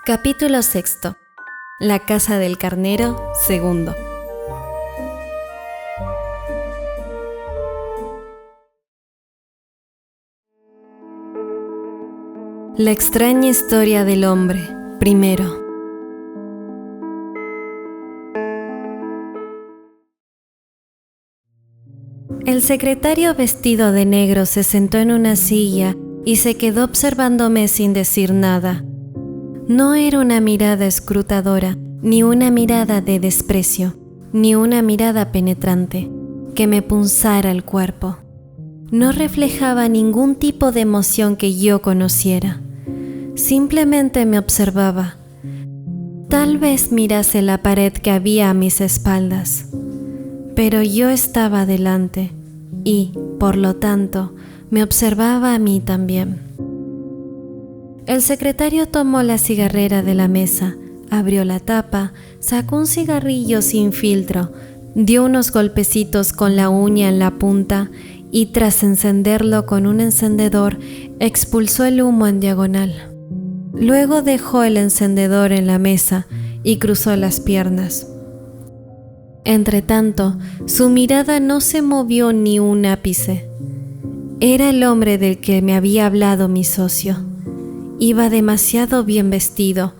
Capítulo 6. La casa del carnero, segundo. La extraña historia del hombre, primero. El secretario vestido de negro se sentó en una silla y se quedó observándome sin decir nada. No era una mirada escrutadora, ni una mirada de desprecio, ni una mirada penetrante, que me punzara el cuerpo. No reflejaba ningún tipo de emoción que yo conociera. Simplemente me observaba. Tal vez mirase la pared que había a mis espaldas, pero yo estaba delante y, por lo tanto, me observaba a mí también. El secretario tomó la cigarrera de la mesa, abrió la tapa, sacó un cigarrillo sin filtro, dio unos golpecitos con la uña en la punta y tras encenderlo con un encendedor, expulsó el humo en diagonal. Luego dejó el encendedor en la mesa y cruzó las piernas. Entretanto, su mirada no se movió ni un ápice. Era el hombre del que me había hablado mi socio. Iba demasiado bien vestido,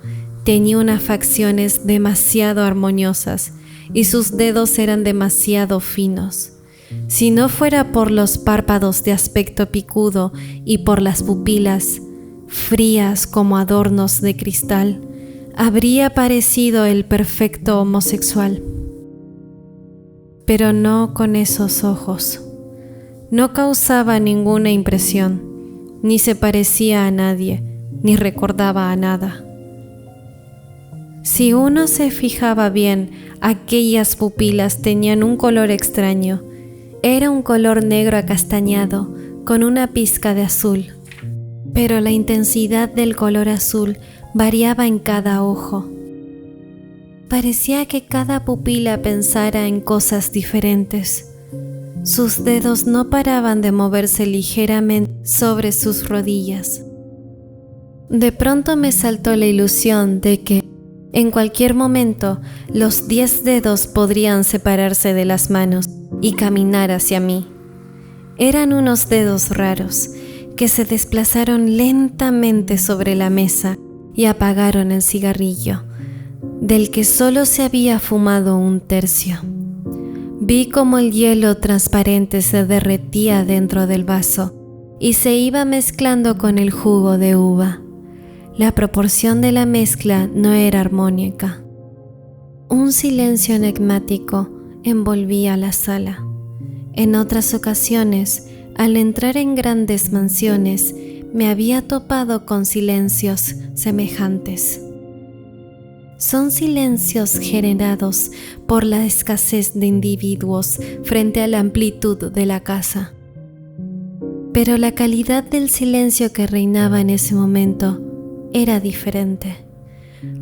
tenía unas facciones demasiado armoniosas y sus dedos eran demasiado finos. Si no fuera por los párpados de aspecto picudo y por las pupilas, frías como adornos de cristal, habría parecido el perfecto homosexual. Pero no con esos ojos. No causaba ninguna impresión, ni se parecía a nadie, ni recordaba a nada. Si uno se fijaba bien, aquellas pupilas tenían un color extraño. Era un color negro acastañado, con una pizca de azul. Pero la intensidad del color azul variaba en cada ojo. Parecía que cada pupila pensara en cosas diferentes. Sus dedos no paraban de moverse ligeramente sobre sus rodillas. De pronto me saltó la ilusión de que, en cualquier momento, los 10 dedos podrían separarse de las manos y caminar hacia mí. Eran unos dedos raros que se desplazaron lentamente sobre la mesa y apagaron el cigarrillo, del que solo se había fumado un tercio. Vi como el hielo transparente se derretía dentro del vaso y se iba mezclando con el jugo de uva. La proporción de la mezcla no era armónica. Un silencio enigmático envolvía la sala. En otras ocasiones, al entrar en grandes mansiones, me había topado con silencios semejantes. Son silencios generados por la escasez de individuos frente a la amplitud de la casa. Pero la calidad del silencio que reinaba en ese momento era diferente.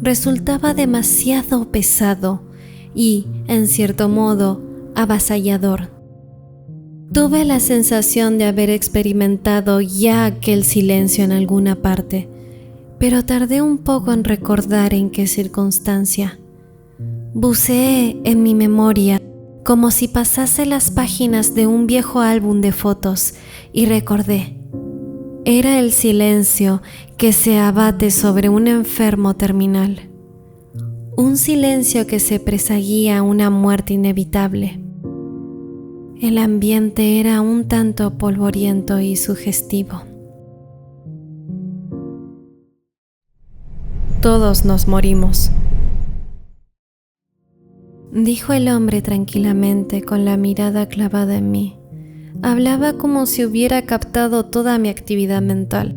Resultaba demasiado pesado y, en cierto modo, avasallador. Tuve la sensación de haber experimentado ya aquel silencio en alguna parte, pero tardé un poco en recordar en qué circunstancia. Buceé en mi memoria como si pasase las páginas de un viejo álbum de fotos y recordé. Era el silencio que se abate sobre un enfermo terminal. Un silencio que se presagia una muerte inevitable. El ambiente era un tanto polvoriento y sugestivo. Todos nos morimos, dijo el hombre tranquilamente con la mirada clavada en mí. Hablaba como si hubiera captado toda mi actividad mental.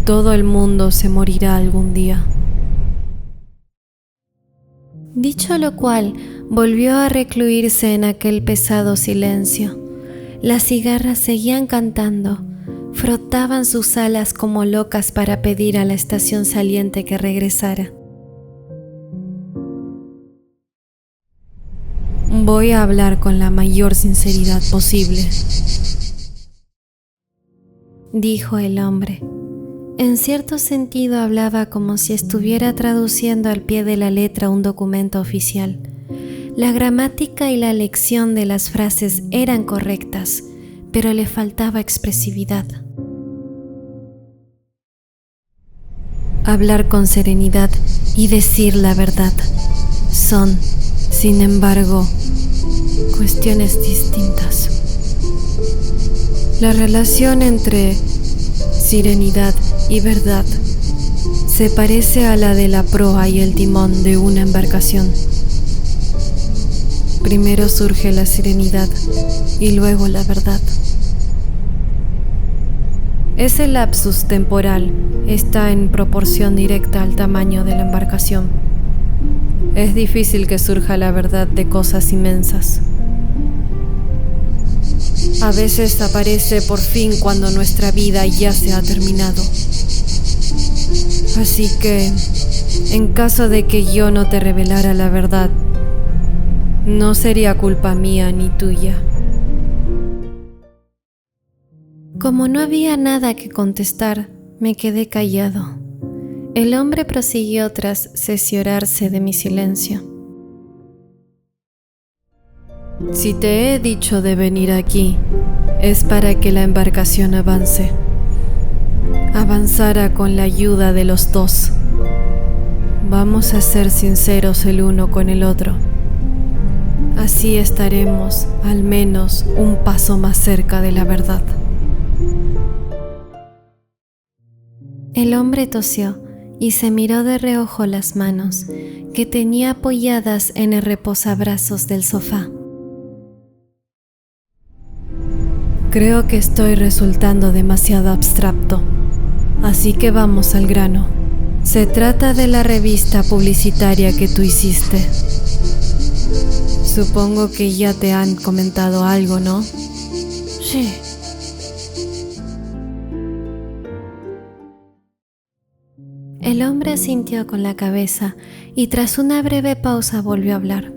Todo el mundo se morirá algún día. Dicho lo cual, volvió a recluirse en aquel pesado silencio. Las cigarras seguían cantando, frotaban sus alas como locas para pedir a la estación saliente que regresara. Voy a hablar con la mayor sinceridad posible, dijo el hombre. En cierto sentido hablaba como si estuviera traduciendo al pie de la letra un documento oficial. La gramática y la elección de las frases eran correctas, pero le faltaba expresividad. Hablar con serenidad y decir la verdad son, sin embargo, cuestiones distintas. La relación entre serenidad y verdad se parece a la de la proa y el timón de una embarcación. Primero surge la serenidad y luego la verdad. Ese lapsus temporal está en proporción directa al tamaño de la embarcación. Es difícil que surja la verdad de cosas inmensas. A veces aparece por fin cuando nuestra vida ya se ha terminado. Así que, en caso de que yo no te revelara la verdad, no sería culpa mía ni tuya. Como no había nada que contestar, me quedé callado. El hombre prosiguió tras cerciorarse de mi silencio. Si te he dicho de venir aquí, es para que la embarcación avance. Avanzara con la ayuda de los dos. Vamos a ser sinceros el uno con el otro. Así estaremos, al menos, un paso más cerca de la verdad. El hombre tosió y se miró de reojo las manos, que tenía apoyadas en el reposabrazos del sofá. Creo que estoy resultando demasiado abstracto, así que vamos al grano. Se trata de la revista publicitaria que tú hiciste. Supongo que ya te han comentado algo, ¿no? Sí. El hombre asintió con la cabeza y tras una breve pausa volvió a hablar.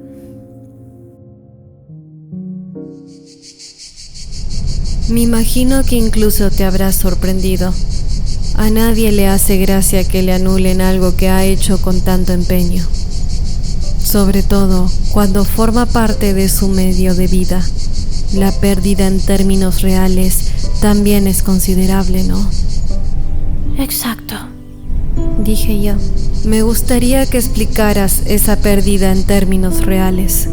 Me imagino que incluso te habrás sorprendido. A nadie le hace gracia que le anulen algo que ha hecho con tanto empeño. Sobre todo cuando forma parte de su medio de vida. La pérdida en términos reales también es considerable, ¿no? Exacto, dije yo. Me gustaría que explicaras esa pérdida en términos reales.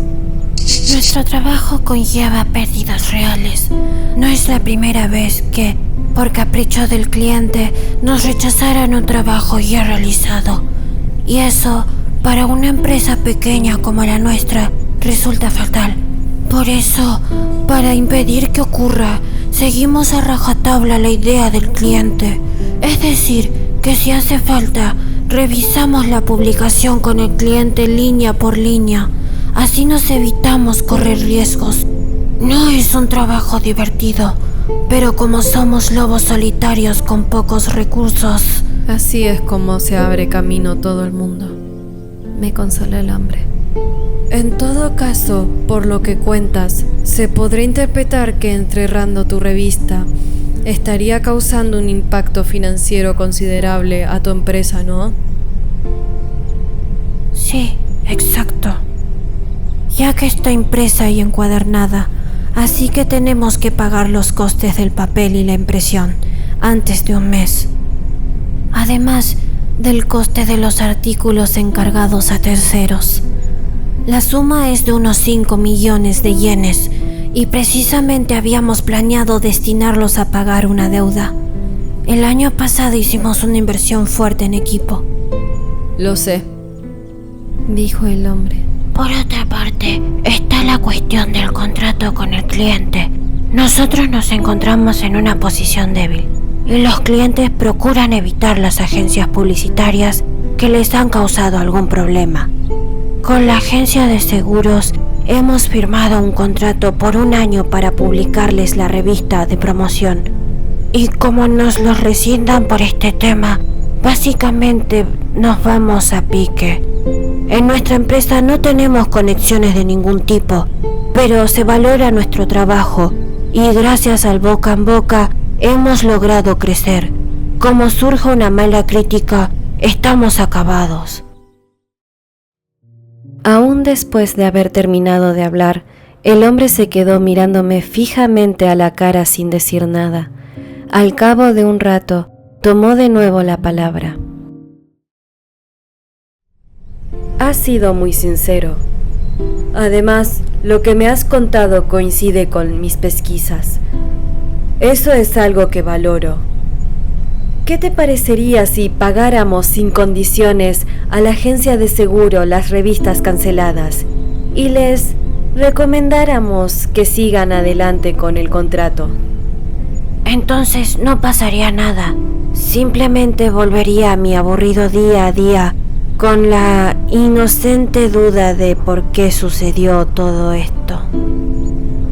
Nuestro trabajo conlleva pérdidas reales. No es la primera vez que, por capricho del cliente, nos rechazaran un trabajo ya realizado. Y eso, para una empresa pequeña como la nuestra, resulta fatal. Por eso, para impedir que ocurra, seguimos a rajatabla la idea del cliente. Es decir, que si hace falta, revisamos la publicación con el cliente línea por línea. Así nos evitamos correr riesgos. No es un trabajo divertido, pero como somos lobos solitarios con pocos recursos... Así es como se abre camino todo el mundo, me consoló el hombre. En todo caso, por lo que cuentas, se podría interpretar que enterrando tu revista estaría causando un impacto financiero considerable a tu empresa, ¿no? Sí, exacto. Ya que está impresa y encuadernada, así que tenemos que pagar los costes del papel y la impresión antes de un mes. Además del coste de los artículos encargados a terceros. La suma es de unos 5 millones de yenes y precisamente habíamos planeado destinarlos a pagar una deuda. El año pasado hicimos una inversión fuerte en equipo. Lo sé, dijo el hombre. Por otra parte, está la cuestión del contrato con el cliente. Nosotros nos encontramos en una posición débil y los clientes procuran evitar las agencias publicitarias que les han causado algún problema. Con la agencia de seguros hemos firmado un contrato por 1 año para publicarles la revista de promoción. Y como nos los rescindan por este tema, básicamente nos vamos a pique. En nuestra empresa no tenemos conexiones de ningún tipo, pero se valora nuestro trabajo y gracias al boca en boca hemos logrado crecer. Como surja una mala crítica, estamos acabados. Aún después de haber terminado de hablar, el hombre se quedó mirándome fijamente a la cara sin decir nada. Al cabo de un rato, tomó de nuevo la palabra. Has sido muy sincero. Además, lo que me has contado coincide con mis pesquisas. Eso es algo que valoro. ¿Qué te parecería si pagáramos sin condiciones a la agencia de seguro las revistas canceladas y les recomendáramos que sigan adelante con el contrato? Entonces no pasaría nada. Simplemente volvería a mi aburrido día a día con la inocente duda de por qué sucedió todo esto.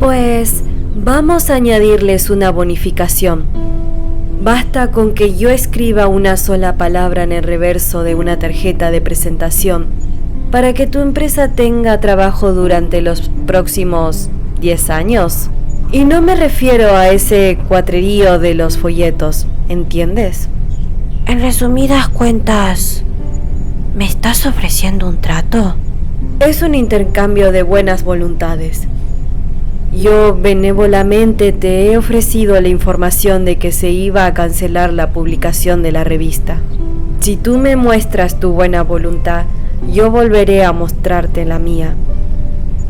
Pues vamos a añadirles una bonificación. Basta con que yo escriba una sola palabra en el reverso de una tarjeta de presentación para que tu empresa tenga trabajo durante los próximos 10 años. Y no me refiero a ese cuatrerío de los folletos, ¿entiendes? En resumidas cuentas, ¿me estás ofreciendo un trato? Es un intercambio de buenas voluntades. Yo benévolamente te he ofrecido la información de que se iba a cancelar la publicación de la revista. Si tú me muestras tu buena voluntad, yo volveré a mostrarte la mía.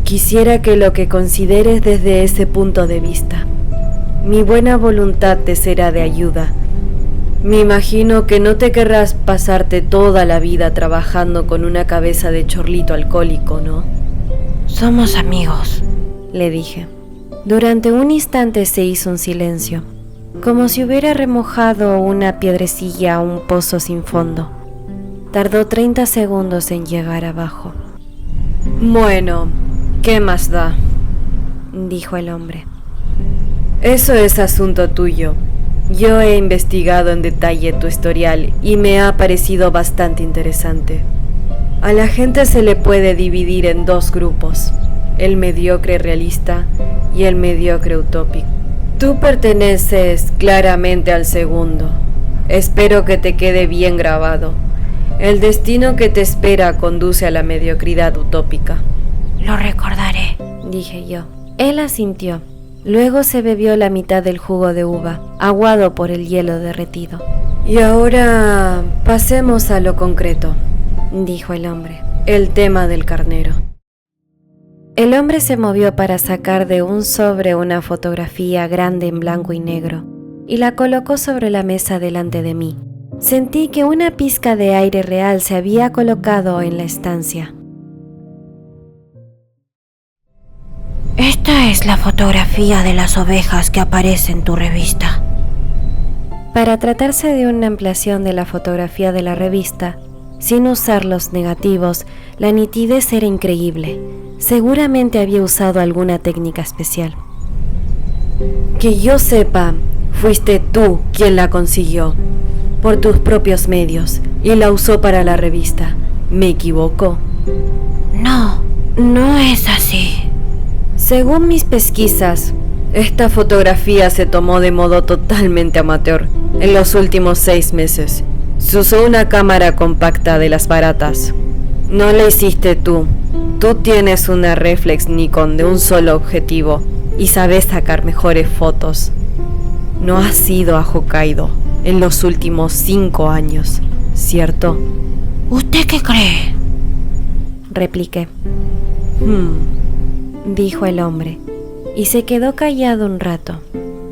Quisiera que lo que consideres desde ese punto de vista. Mi buena voluntad te será de ayuda. Me imagino que no te querrás pasarte toda la vida trabajando con una cabeza de chorlito alcohólico, ¿no? Somos amigos, le dije. Durante un instante se hizo un silencio, como si hubiera remojado una piedrecilla a un pozo sin fondo. Tardó 30 segundos en llegar abajo. Bueno, ¿qué más da?, dijo el hombre. Eso es asunto tuyo. Yo he investigado en detalle tu historial y me ha parecido bastante interesante. A la gente se le puede dividir en dos grupos: el mediocre realista y el mediocre utópico. Tú perteneces claramente al segundo. Espero que te quede bien grabado. El destino que te espera conduce a la mediocridad utópica. Lo recordaré, dije yo. Él asintió. Luego se bebió la mitad del jugo de uva, aguado por el hielo derretido. Y ahora pasemos a lo concreto, dijo el hombre. El tema del carnero. El hombre se movió para sacar de un sobre una fotografía grande en blanco y negro y la colocó sobre la mesa delante de mí. Sentí que una pizca de aire real se había colocado en la estancia. Esta es la fotografía de las ovejas que aparece en tu revista. Para tratarse de una ampliación de la fotografía de la revista, sin usar los negativos, la nitidez era increíble. Seguramente había usado alguna técnica especial. Que yo sepa, fuiste tú quien la consiguió, por tus propios medios, y la usó para la revista. ¿Me equivoco? No, no es así. Según mis pesquisas, esta fotografía se tomó de modo totalmente amateur en los últimos 6 meses. Se usó una cámara compacta de las baratas. No la hiciste tú. Tú tienes una reflex Nikon de un solo objetivo y sabes sacar mejores fotos. No has ido a Hokkaido en los últimos 5 años, ¿cierto? ¿Usted qué cree?, repliqué. Dijo el hombre, y se quedó callado un rato.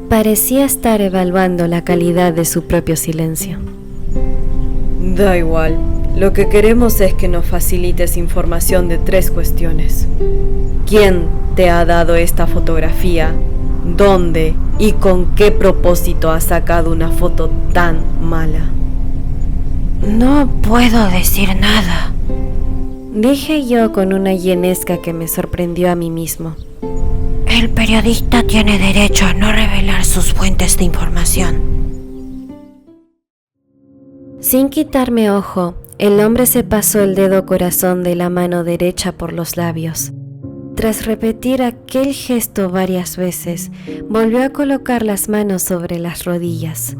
Parecía estar evaluando la calidad de su propio silencio. Da igual. Lo que queremos es que nos facilites información de 3 cuestiones. ¿Quién te ha dado esta fotografía? ¿Dónde y con qué propósito has sacado una foto tan mala? No puedo decir nada, dije yo con una llenesca que me sorprendió a mí mismo. El periodista tiene derecho a no revelar sus fuentes de información. Sin quitarme ojo, el hombre se pasó el dedo corazón de la mano derecha por los labios. Tras repetir aquel gesto varias veces, volvió a colocar las manos sobre las rodillas.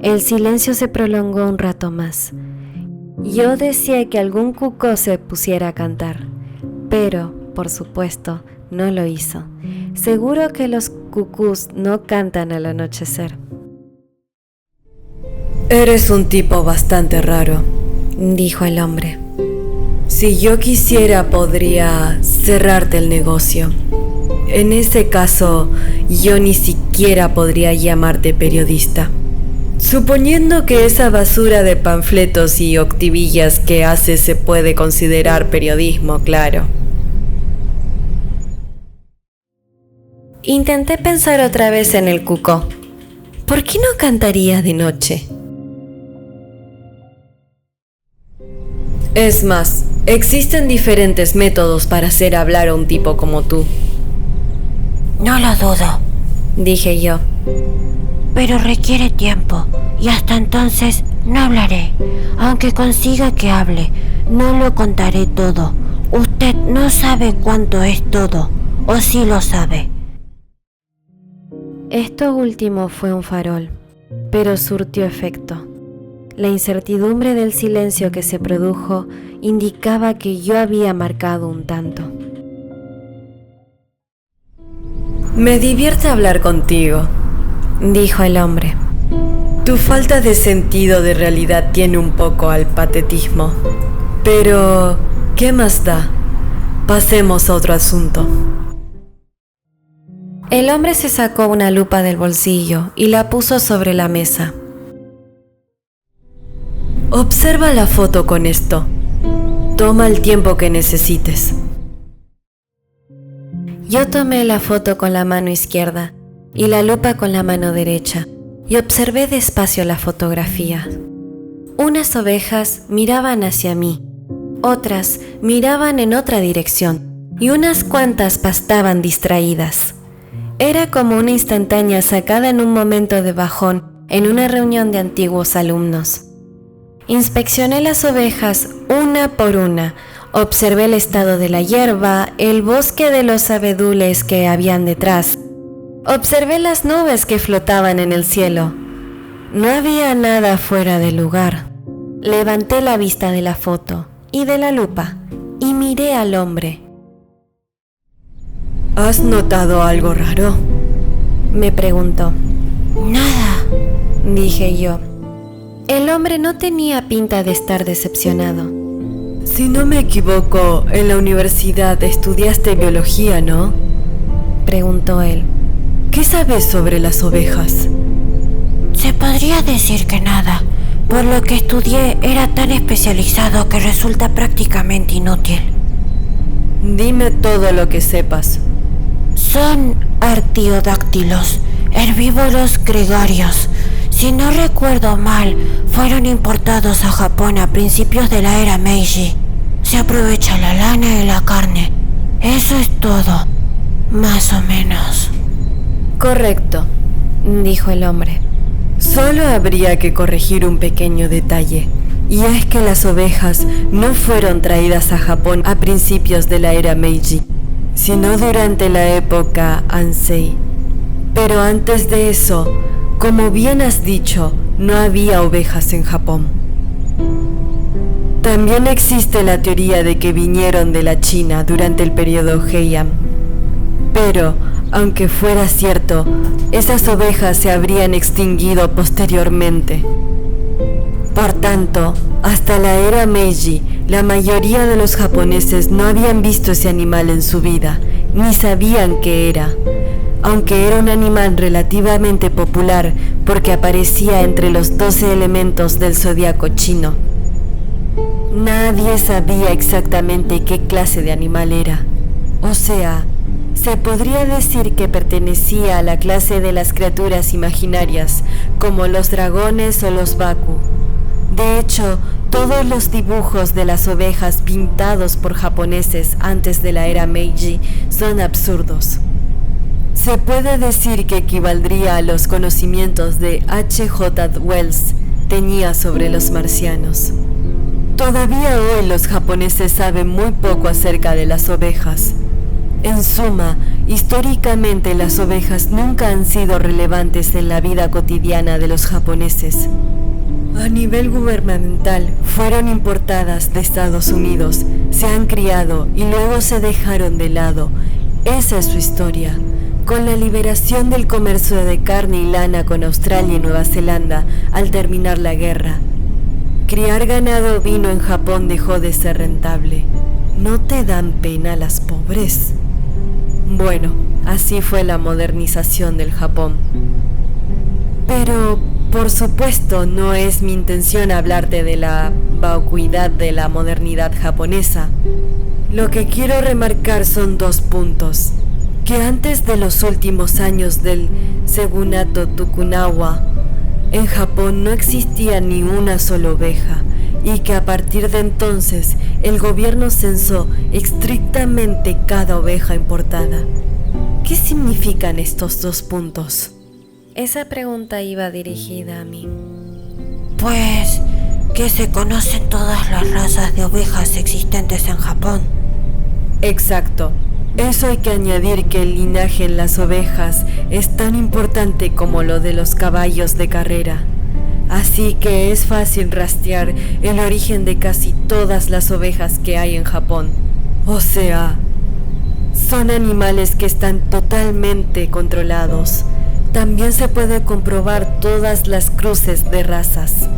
El silencio se prolongó un rato más. Yo decía que algún cucó se pusiera a cantar, pero, por supuesto, no lo hizo. Seguro que los cucús no cantan al anochecer. Eres un tipo bastante raro, dijo el hombre. Si yo quisiera, podría cerrarte el negocio. En ese caso, yo ni siquiera podría llamarte periodista. Suponiendo que esa basura de panfletos y octavillas que haces se puede considerar periodismo, claro. Intenté pensar otra vez en el cucó. ¿Por qué no cantaría de noche? Es más, existen diferentes métodos para hacer hablar a un tipo como tú. No lo dudo, dije yo. pero requiere tiempo y hasta entonces no hablaré. Aunque consiga que hable, no lo contaré todo. Usted no sabe cuánto es todo, o sí lo sabe. Esto último fue un farol, pero surtió efecto. La incertidumbre del silencio que se produjo indicaba que yo había marcado un tanto. Me divierte hablar contigo, dijo el hombre. Tu falta de sentido de realidad tiene un poco al patetismo. Pero, ¿qué más da? Pasemos a otro asunto. El hombre se sacó una lupa del bolsillo y la puso sobre la mesa. Observa la foto con esto. Toma el tiempo que necesites. Yo tomé la foto con la mano izquierda y la lupa con la mano derecha y observé despacio la fotografía. Unas ovejas miraban hacia mí, otras miraban en otra dirección y unas cuantas pastaban distraídas. Era como una instantánea sacada en un momento de bajón en una reunión de antiguos alumnos. Inspeccioné las ovejas una por una, observé el estado de la hierba, el bosque de los abedules que habían detrás. Observé las nubes que flotaban en el cielo. No había nada fuera de lugar. Levanté la vista de la foto y de la lupa y miré al hombre. ¿Has notado algo raro?, me preguntó. Nada, dije yo. El hombre no tenía pinta de estar decepcionado. Si no me equivoco, en la universidad estudiaste biología, ¿no?, preguntó él. ¿Qué sabes sobre las ovejas? se podría decir que nada. Por lo que estudié era tan especializado que resulta prácticamente inútil. Dime todo lo que sepas. Son artiodáctilos, herbívoros gregarios. Si no recuerdo mal, fueron importados a Japón a principios de la era Meiji. Se aprovecha la lana y la carne. Eso es todo, más o menos. Correcto, dijo el hombre. Solo habría que corregir un pequeño detalle, y es que las ovejas no fueron traídas a Japón a principios de la era Meiji, sino durante la época Ansei. Pero antes de eso, como bien has dicho, no había ovejas en Japón. También existe la teoría de que vinieron de la China durante el periodo Heian. Pero, aunque fuera cierto, esas ovejas se habrían extinguido posteriormente. Por tanto, hasta la era Meiji, la mayoría de los japoneses no habían visto ese animal en su vida, ni sabían qué era. Aunque era un animal relativamente popular porque aparecía entre los 12 elementos del zodiaco chino. Nadie sabía exactamente qué clase de animal era. O sea, se podría decir que pertenecía a la clase de las criaturas imaginarias, como los dragones o los baku. De hecho, todos los dibujos de las ovejas pintados por japoneses antes de la era Meiji son absurdos. Se puede decir que equivaldría a los conocimientos de H.G. Wells tenía sobre los marcianos. Todavía hoy los japoneses saben muy poco acerca de las ovejas. En suma, históricamente las ovejas nunca han sido relevantes en la vida cotidiana de los japoneses. A nivel gubernamental, fueron importadas de Estados Unidos, se han criado y luego se dejaron de lado. Esa es su historia. Con la liberación del comercio de carne y lana con Australia y Nueva Zelanda al terminar la guerra, criar ganado ovino en Japón dejó de ser rentable. ¿No te dan pena las pobres? Bueno, así fue la modernización del Japón. Pero, por supuesto, no es mi intención hablarte de la vacuidad de la modernidad japonesa. Lo que quiero remarcar son 2 puntos. Que antes de los últimos años del Shogunato Tokugawa, en Japón no existía ni una sola oveja, y que a partir de entonces el gobierno censó estrictamente cada oveja importada. ¿Qué significan estos 2 puntos? Esa pregunta iba dirigida a mí. Pues que se conocen todas las razas de ovejas existentes en Japón. Exacto. Eso hay que añadir que el linaje en las ovejas es tan importante como lo de los caballos de carrera. Así que es fácil rastrear el origen de casi todas las ovejas que hay en Japón. O sea, son animales que están totalmente controlados. También se puede comprobar todas las cruces de razas.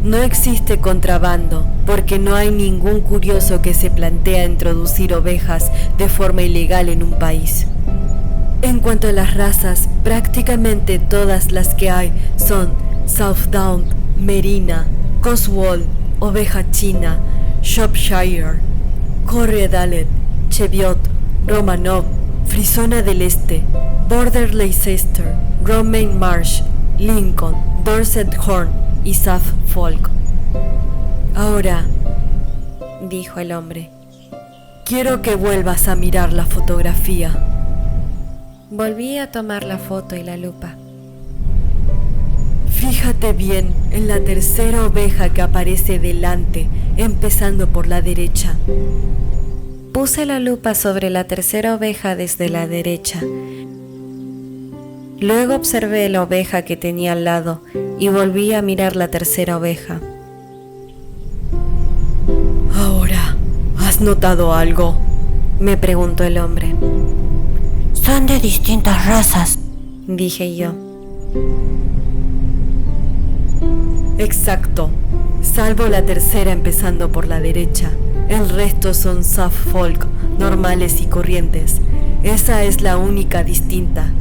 No existe contrabando, porque no hay ningún curioso que se plantea introducir ovejas de forma ilegal en un país. En cuanto a las razas, prácticamente todas las que hay son Southdown, Merina, Cotswold, oveja china, Shropshire, Corriedale, Cheviot, Romanov, Frisona del Este, Border Leicester, Romaine Marsh, Lincoln, Dorset Horn y Suffolk. Ahora, dijo el hombre, quiero que vuelvas a mirar la fotografía. Volví a tomar la foto y la lupa. Fíjate bien en la tercera oveja que aparece delante, empezando por la derecha. Puse la lupa sobre la tercera oveja desde la derecha. Luego observé la oveja que tenía al lado y volví a mirar la tercera oveja. Ahora, ¿has notado algo?, me preguntó el hombre. Son de distintas razas, dije yo. Exacto, salvo la tercera empezando por la derecha. El resto son Suffolk, normales y corrientes. Esa es la única distinta.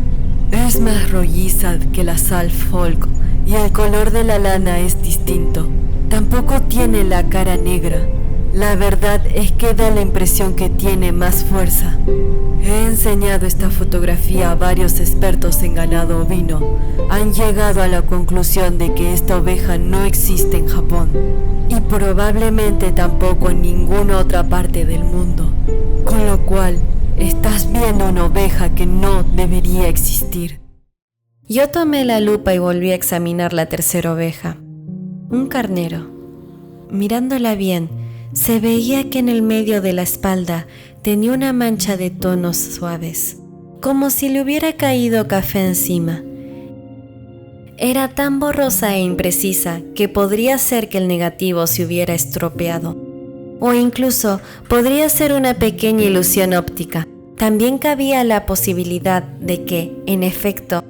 Es más rolliza que la Suffolk y el color de la lana es distinto. Tampoco tiene la cara negra. La verdad es que da la impresión que tiene más fuerza. He enseñado esta fotografía a varios expertos en ganado ovino. Han llegado a la conclusión de que esta oveja no existe en Japón y probablemente tampoco en ninguna otra parte del mundo. Con lo cual, estás viendo una oveja que no debería existir. Yo tomé la lupa y volví a examinar la tercera oveja. Un carnero. Mirándola bien, se veía que en el medio de la espalda tenía una mancha de tonos suaves, como si le hubiera caído café encima. Era tan borrosa e imprecisa que podría ser que el negativo se hubiera estropeado, o incluso podría ser una pequeña ilusión óptica. También cabía la posibilidad de que, en efecto,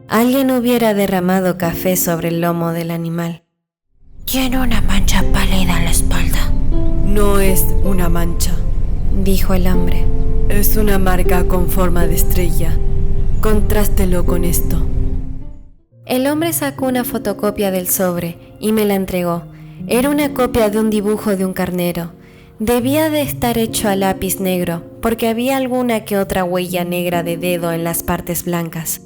alguien hubiera derramado café sobre el lomo del animal. Tiene una mancha pálida en la espalda. No es una mancha, dijo el hombre. Es una marca con forma de estrella. Contrástelo con esto. El hombre sacó una fotocopia del sobre y me la entregó. Era una copia de un dibujo de un carnero. Debía de estar hecho a lápiz negro, porque había alguna que otra huella negra de dedo en las partes blancas.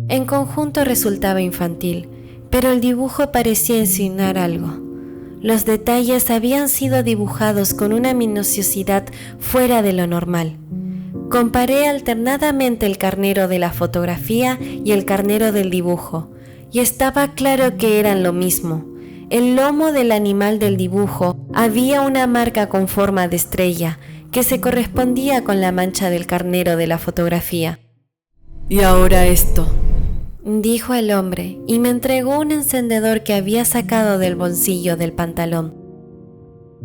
En conjunto resultaba infantil, pero el dibujo parecía insinuar algo. Los detalles habían sido dibujados con una minuciosidad fuera de lo normal. Comparé alternadamente el carnero de la fotografía y el carnero del dibujo, y estaba claro que eran lo mismo. El lomo del animal del dibujo había una marca con forma de estrella, que se correspondía con la mancha del carnero de la fotografía. Y ahora esto, dijo el hombre, y me entregó un encendedor que había sacado del bolsillo del pantalón.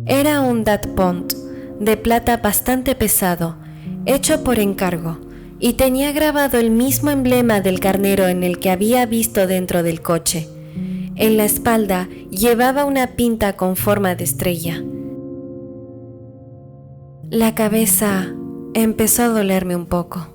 Era un Dot-Pont de plata bastante pesado, hecho por encargo, y tenía grabado el mismo emblema del carnero en el que había visto dentro del coche. En la espalda llevaba una pinta con forma de estrella. La cabeza empezó a dolerme un poco.